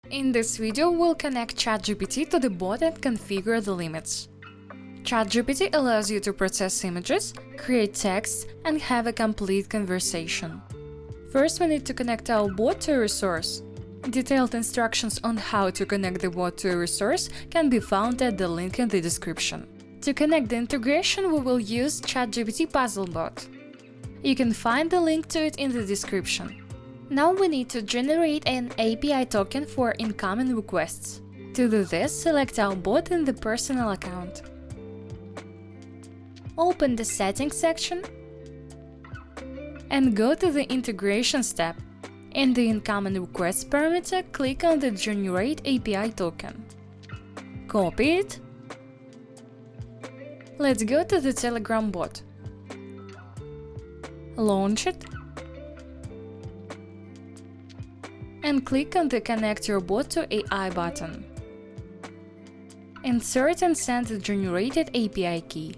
In this video, we'll connect ChatGPT to the bot and configure the limits. ChatGPT allows you to process images, create text, and have a complete conversation. First, we need to connect our bot to a resource. Detailed instructions on how to connect the bot to a resource can be found at the link in the description. To connect the integration, we will use ChatGPT Puzzlebot. You can find the link to it in the description. Now we need to generate an API token for incoming requests. To do this, select our bot in the personal account. Open the Settings section and go to the Integrations tab. In the Incoming Requests parameter, click on the Generate API token. Copy it. Let's go to the Telegram bot. Launch it. And click on the Connect your bot to AI button. Insert and send the generated API key.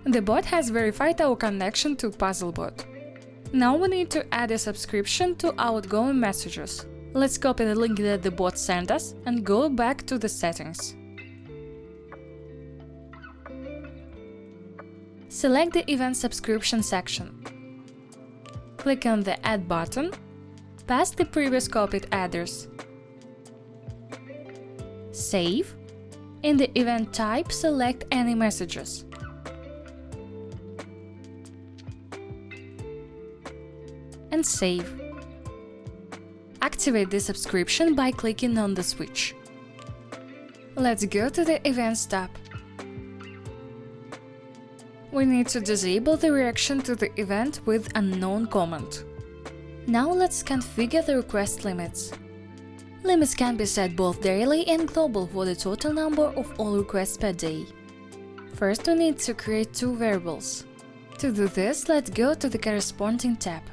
The bot has verified our connection to Puzzlebot. Now we need to add a subscription to outgoing messages. Let's copy the link that the bot sent us and go back to the settings. Select the Event Subscription section. Click on the Add button, paste the previous copied address. Save. In the event type, select any messages. And save. Activate the subscription by clicking on the switch. Let's go to the Events tab. We need to disable the reaction to the event with unknown comment. Now let's configure the request limits. Limits can be set both daily and global for the total number of all requests per day. First, we need to create two variables. To do this, let's go to the corresponding tab.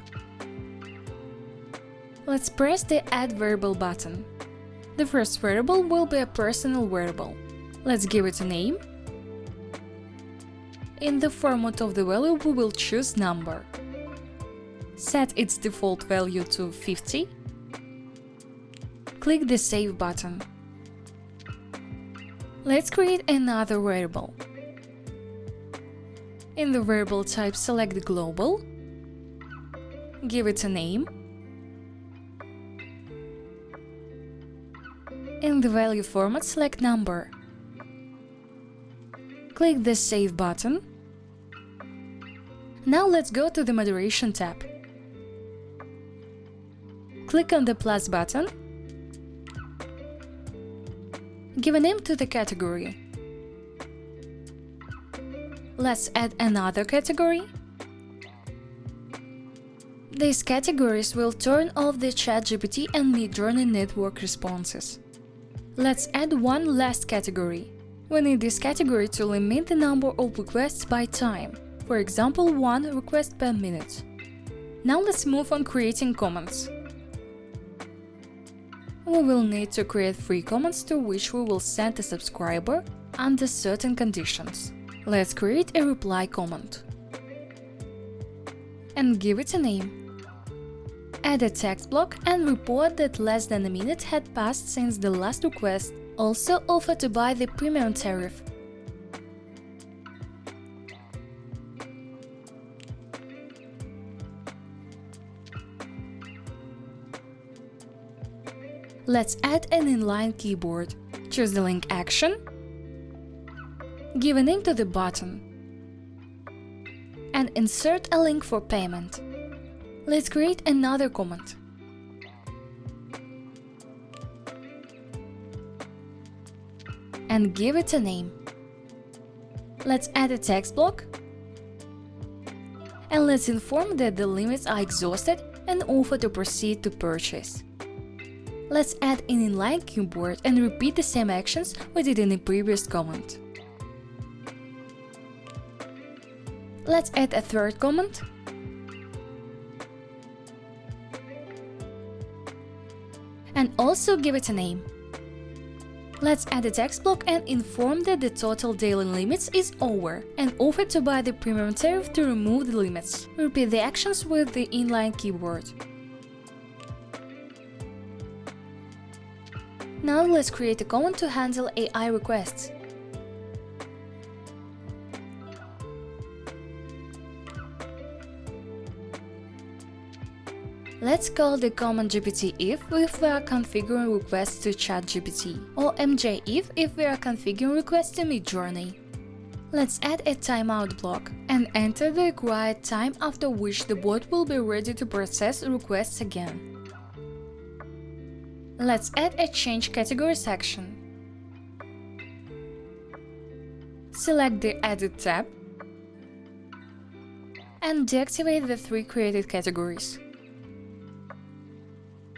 Let's press the Add Variable button. The first variable will be a personal variable. Let's give it a name. In the format of the value, we will choose number. Set its default value to 50. Click the Save button. Let's create another variable. In the variable type, select Global. Give it a name. In the value format, select number. Click the Save button. Now let's go to the Moderation tab. Click on the plus button. Give a name to the category. Let's add another category. These categories will turn off the ChatGPT and Midjourney network responses. Let's add one last category. We need this category to limit the number of requests by time, for example, one request per minute. Now let's move on creating comments. We will need to create 3 comments to which we will send a subscriber under certain conditions. Let's create a reply comment and give it a name. Add a text block and report that less than a minute had passed since the last request. Also offer to buy the premium tariff. Let's add an inline keyboard. Choose the link action. Give a name to the button. And insert a link for payment. Let's create another comment. And give it a name. Let's add a text block. And let's inform that the limits are exhausted and offer to proceed to purchase. Let's add an inline keyboard and repeat the same actions we did in the previous comment. Let's add a third comment. And also give it a name. Let's add a text block and inform that the total daily limits is over and offer to buy the premium tariff to remove the limits. Repeat the actions with the inline keyboard. Now let's create a command to handle AI requests. Let's call the command GPT-if if we are configuring requests to ChatGPT, or MJ-if if we are configuring requests to Midjourney. Let's add a timeout block and enter the required time after which the bot will be ready to process requests again. Let's add a Change Category section. Select the Edit tab and deactivate the 3 created categories.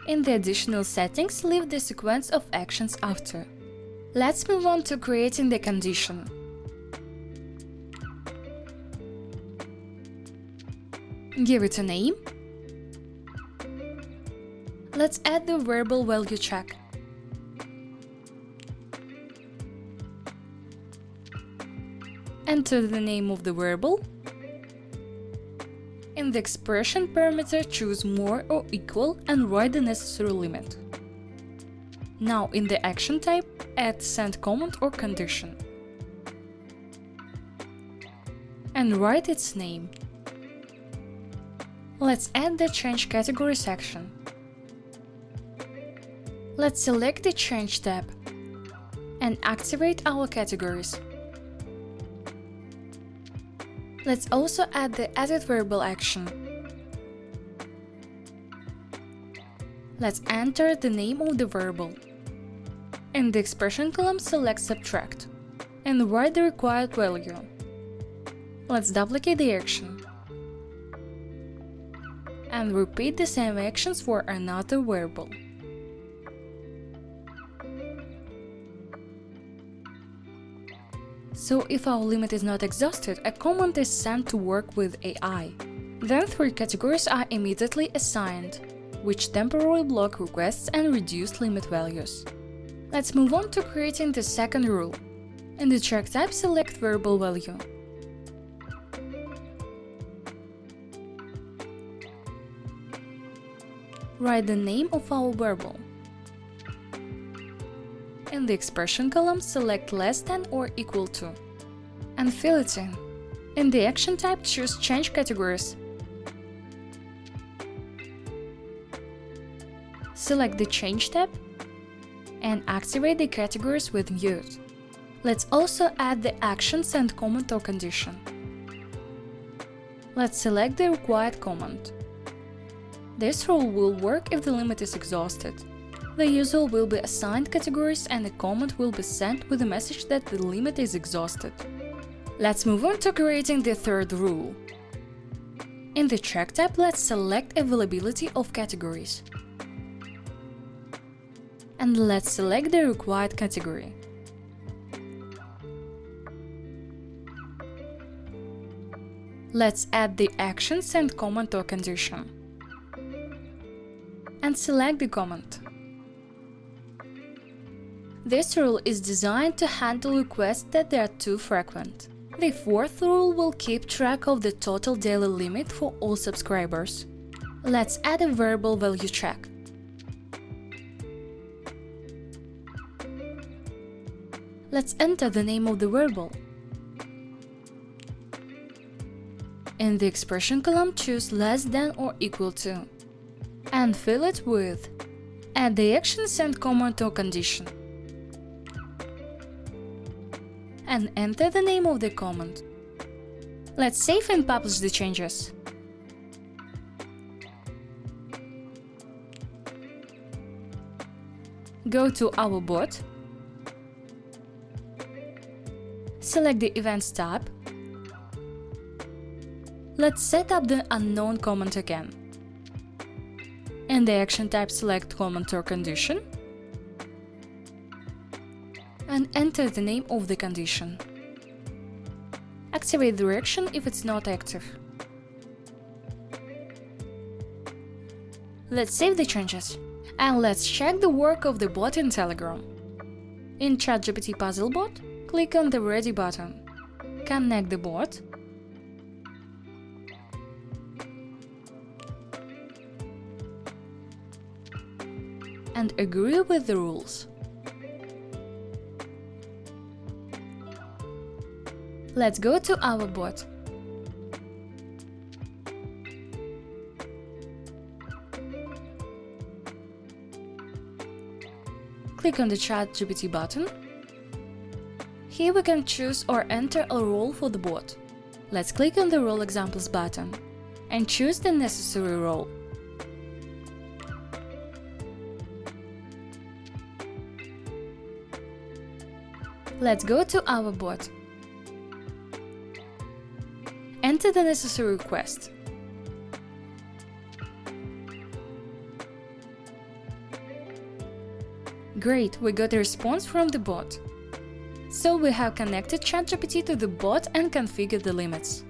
In the additional settings, leave the sequence of actions after. Let's move on to creating the condition. Give it a name. Let's add the variable value check. Enter the name of the variable. In the expression parameter, choose more or equal and write the necessary limit. Now in the action type, add send command or condition. And write its name. Let's add the Change Category section. Let's select the Change tab and activate our categories. Let's also add the Edit variable action. Let's enter the name of the variable. In the expression column, select Subtract and write the required value. Let's duplicate the action and repeat the same actions for another variable. So if our limit is not exhausted, a command is sent to work with AI. Then 3 categories are immediately assigned, which temporarily block requests and reduce limit values. Let's move on to creating the second rule. In the check type, select variable value. Write the name of our variable. In the expression column, select less than or equal to and fill it in. In the action type, choose Change Categories. Select the Change tab and activate the categories with mute. Let's also add the action send command or condition. Let's select the required command. This rule will work if the limit is exhausted. The user will be assigned categories and a command will be sent with a message that the limit is exhausted. Let's move on to creating the third rule. In the Check tab, let's select Availability of categories. And let's select the required category. Let's add the action send command or condition. And select the command. This rule is designed to handle requests that are too frequent. The fourth rule will keep track of the total daily limit for all subscribers. Let's add a variable value check. Let's enter the name of the variable. In the expression column, choose less than or equal to and fill it with add the action send command or condition. And enter the name of the command. Let's save and publish the changes. Go to our bot, select the Events tab. Let's set up the unknown command again. In the action type, select command or condition and enter the name of the condition. Activate the action if it's not active. Let's save the changes. And let's check the work of the bot in Telegram. In ChatGPT Puzzle Bot, click on the Ready button. Connect the bot. And agree with the rules. Let's go to our bot. Click on the ChatGPT button. Here we can choose or enter a role for the bot. Let's click on the Role Examples button and choose the necessary role. Let's go to our bot. Enter the necessary request. Great, we got a response from the bot. So we have connected ChatGPT to the bot and configured the limits.